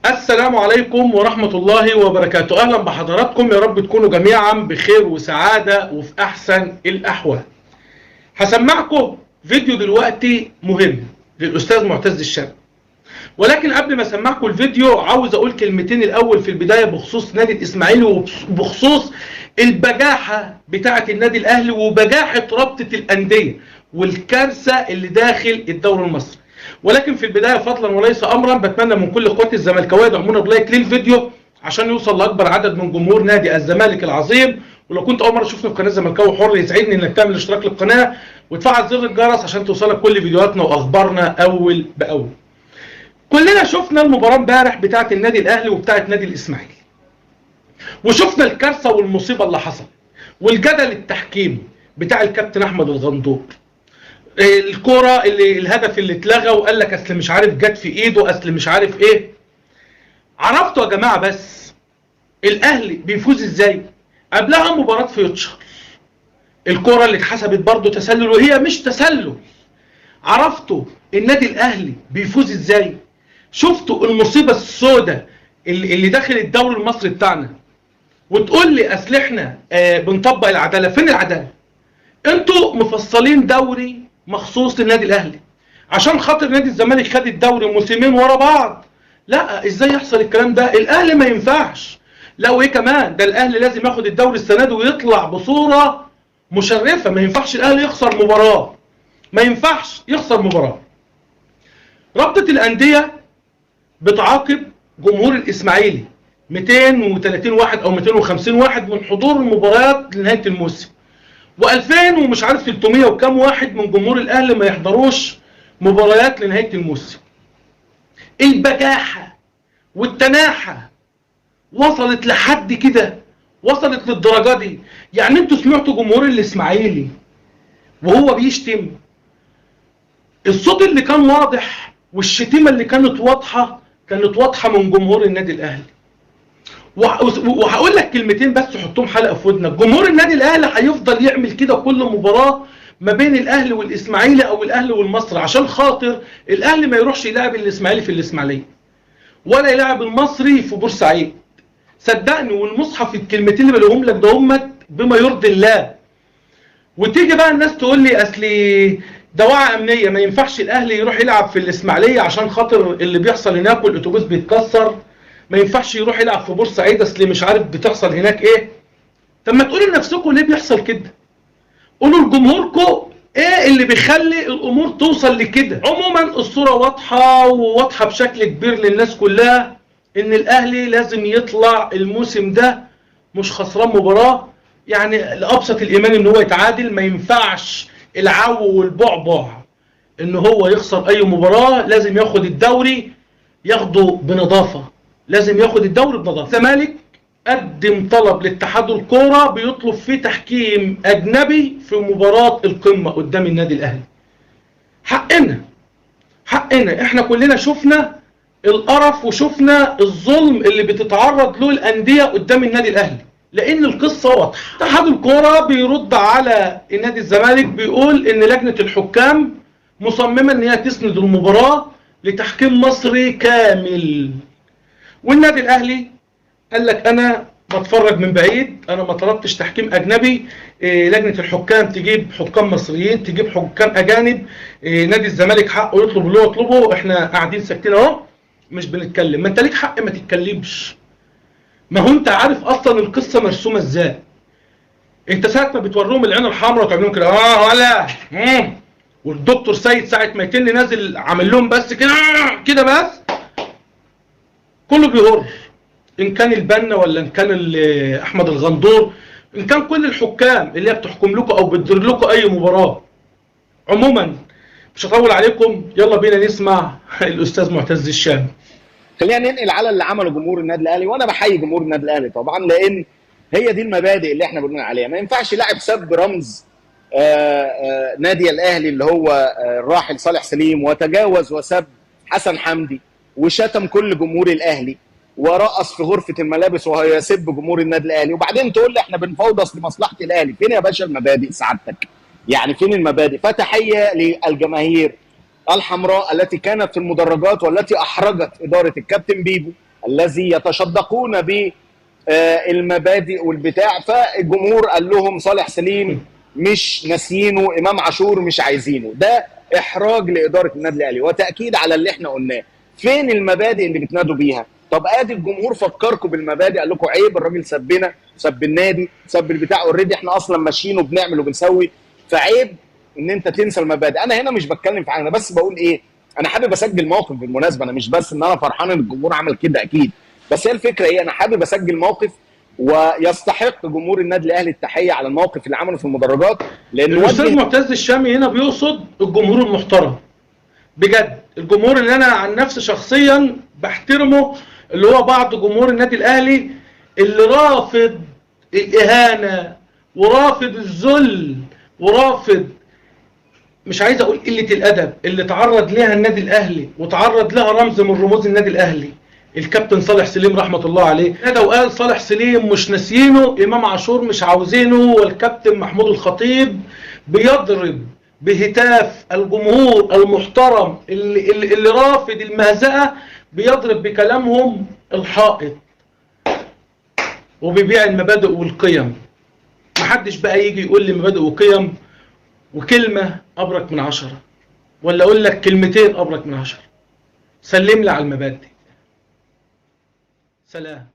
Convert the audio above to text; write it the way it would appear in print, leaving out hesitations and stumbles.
السلام عليكم ورحمة الله وبركاته. أهلا بحضراتكم، يا رب تكونوا جميعا بخير وسعادة وفي أحسن الأحوال. هسمعكم فيديو دلوقتي مهم للأستاذ معتز الشام، ولكن قبل ما أسمعكم الفيديو عاوز أقول كلمتين الأول في البداية بخصوص نادي الإسماعيلي وبخصوص البجاحة بتاعة النادي الأهلي وبجاحة رابطة الأندية والكارثة اللي داخل الدوري المصري. ولكن في البدايه فضلا وليس امرا بتمنى من كل اخواتي الزملكاويه يدعمونا بلايك للفيديو عشان يوصل لاكبر عدد من جمهور نادي الزمالك العظيم. ولو كنت اول مره تشوفني في قناه زملكاوي حر يسعدني انك تعمل اشتراك للقناه وتفعل زر الجرس عشان توصلك كل فيديوهاتنا واخبارنا اول باول. كلنا شفنا المباراه امبارح بتاعه النادي الاهلي وبتاعه نادي الاسماعيلي، وشفنا الكارثه والمصيبه اللي حصلت والجدل التحكيمي بتاع الكابتن احمد الغندور. الكوره اللي الهدف اللي اتلغى وقال لك اصل مش عارف جت في ايده، اصل مش عارف ايه. عرفتوا يا جماعه بس الاهلي بيفوز ازاي؟ قبلها مباراه فيوتشر الكوره اللي اتحسبت برضه تسلل وهي مش تسلل. عرفتوا النادي الاهلي بيفوز ازاي؟ شفتوا المصيبه السوداء اللي داخل الدوري المصري بتاعنا، وتقول لي اصل احنا بنطبق العداله. فين العداله؟ انتوا مفصلين دوري مخصوص للنادي الاهلي عشان خاطر نادي الزمالك خد الدوري موسمين ورا بعض. لا، ازاي يحصل الكلام ده؟ الاهلي ما ينفعش. لا وايه كمان، ده الاهلي لازم ياخد الدوري السنه دي ويطلع بصوره مشرفه. ما ينفعش الاهلي يخسر مباراه، ما ينفعش يخسر مباراه. رابطه الانديه بتعاقب جمهور الاسماعيلي 230 واحد او 250 واحد من حضور المباريات لنهايه الموسم، و2000 ومش عارف 300 وكام واحد من جمهور الاهلي ما يحضروش مباريات لنهايه الموسم. البجاحه والتناحه وصلت لحد كده، وصلت للدرجه دي. يعني انتوا سمعتوا جمهور الاسماعيلي وهو بيشتم؟ الصوت اللي كان واضح والشتيمه اللي كانت واضحه كانت واضحه من جمهور النادي الاهلي. وهقول لك كلمتين بس حطهم حلقه في ودنك. جمهور النادي الاهلي هيفضل يعمل كده كل مباراه ما بين الاهلي والاسماعيلي او الاهلي والمصري عشان خاطر الاهلي ما يروحش يلاعب الاسماعيلي في الاسماعيليه ولا يلاعب المصري في بورسعيد. صدقني والمصحف الكلمتين اللي بقولهم لك ده هم بما يرضي الله. وتيجي بقى الناس تقول لي اصل دواعي امنيه ما ينفعش الاهلي يروح يلعب في الاسماعيليه عشان خاطر اللي بيحصل هناك والاتوبيس بيتكسر، ما ينفعش يروح يلعب في بورسعيد اصل مش عارف بتحصل هناك ايه. طب ما تقولوا لنفسكم ليه بيحصل كده؟ قولوا لجمهوركم ايه اللي بيخلي الامور توصل لكده. عموما الصوره واضحه وواضحه بشكل كبير للناس كلها ان الاهلي لازم يطلع الموسم ده مش خسران مباراه. يعني لابسط الايمان ان هو يتعادل. ما ينفعش العو والبعبع ان هو يخسر اي مباراه. لازم ياخد الدوري ياخده بنظافه، لازم ياخد الدوري بنظافه. الزمالك قدم طلب لاتحاد الكوره بيطلب فيه تحكيم اجنبي في مباراه القمه قدام النادي الاهلي. حقنا، حقنا. احنا كلنا شفنا القرف وشفنا الظلم اللي بتتعرض له الانديه قدام النادي الاهلي، لان القصه واضحه. اتحاد الكوره بيرد على نادي الزمالك بيقول ان لجنه الحكام مصممه ان هي تسند المباراه لتحكيم مصري كامل، والنادي الاهلي قال لك انا بتفرج من بعيد، انا ما طلبتش تحكيم اجنبي. لجنه الحكام تجيب حكام مصريين، تجيب حكام اجانب. نادي الزمالك حقه يطلب اللي هو يطلبه، احنا قاعدين ساكتين اهو مش بنتكلم. ما انت ليك حق ما تتكلمش، ما هو انت عارف اصلا القصه مرسومه ازاي. انت ساعه ما بتوريهم العين الحمراء وتعمل لهم كده ولا والدكتور سيد ساعه ما يتن نازل عامل لهم بس كده كده بس كله بيهر. ان كان البنا ولا ان كان احمد الغندور، ان كان كل الحكام اللي هي بتحكم لكم او بتدير لكم اي مباراه. عموما مش هطول عليكم، يلا بينا نسمع الاستاذ معتز الشام. خلينا ننقل على اللي عمله جمهور النادي الاهلي، وانا بحيي جمهور النادي الاهلي طبعا، لان هي دي المبادئ اللي احنا بنقول عليها. ما ينفعش لاعب سب رمز نادي الاهلي اللي هو الراحل صالح سليم، وتجاوز وسب حسن حمدي وشتم كل جمهور الاهلي ورقص في غرفه الملابس وهو يسب جمهور النادي الاهلي، وبعدين تقول لي احنا بنفوض اصل لمصلحه الاهلي. فين يا باشا المبادئ سعادتك؟ يعني فين المبادئ؟ فتحيه للجماهير الحمراء التي كانت في المدرجات والتي احرجت اداره الكابتن بيبو الذي يتشدقون بالمبادئ والبتاع. فالجمهور قال لهم صالح سليم مش ناسيينه، امام عاشور مش عايزينه. ده احراج لاداره النادي الاهلي وتاكيد على اللي احنا قلناه. فين المبادئ اللي بتنادوا بيها؟ طب ادي الجمهور فكركم بالمبادئ، قال لكم عيب الراجل سبنا، سب النادي، سب البتاع، اوريدي احنا اصلا ماشيين وبنعمل وبنسوي، فعيب ان انت تنسى المبادئ. انا هنا مش بتكلم في حاجه، انا بس بقول ايه، انا حابب اسجل موقف بالمناسبه. انا مش بس ان انا فرحان ان الجمهور عمل كده اكيد، بس هي الفكره ايه، انا حابب اسجل موقف ويستحق جمهور النادي الاهلي التحيه على الموقف اللي عمله في المدرجات. لان الاستاذ معتز الشامي هنا بيقصد الجمهور المحترم بجد، الجمهور اللي انا عن نفسي شخصيا بحترمه، اللي هو بعض جمهور النادي الاهلي اللي رافض الاهانه ورافض الذل ورافض، مش عايز اقول قله الادب اللي تعرض لها النادي الاهلي وتعرض لها رمز من رموز النادي الاهلي الكابتن صالح سليم رحمه الله عليه. نادى وقال صالح سليم مش ناسيينه، امام عاشور مش عاوزينه، والكابتن محمود الخطيب بيضرب بهتاف الجمهور المحترم اللي رافض المهزأة، بيضرب بكلامهم الحائط وبيبيع المبادئ والقيم. محدش بقى يجي يقول لي مبادئ وقيم وكلمة أبرك من 10، ولا أقول لك كلمتين أبرك من 10. سلم لي على المبادئ. سلام.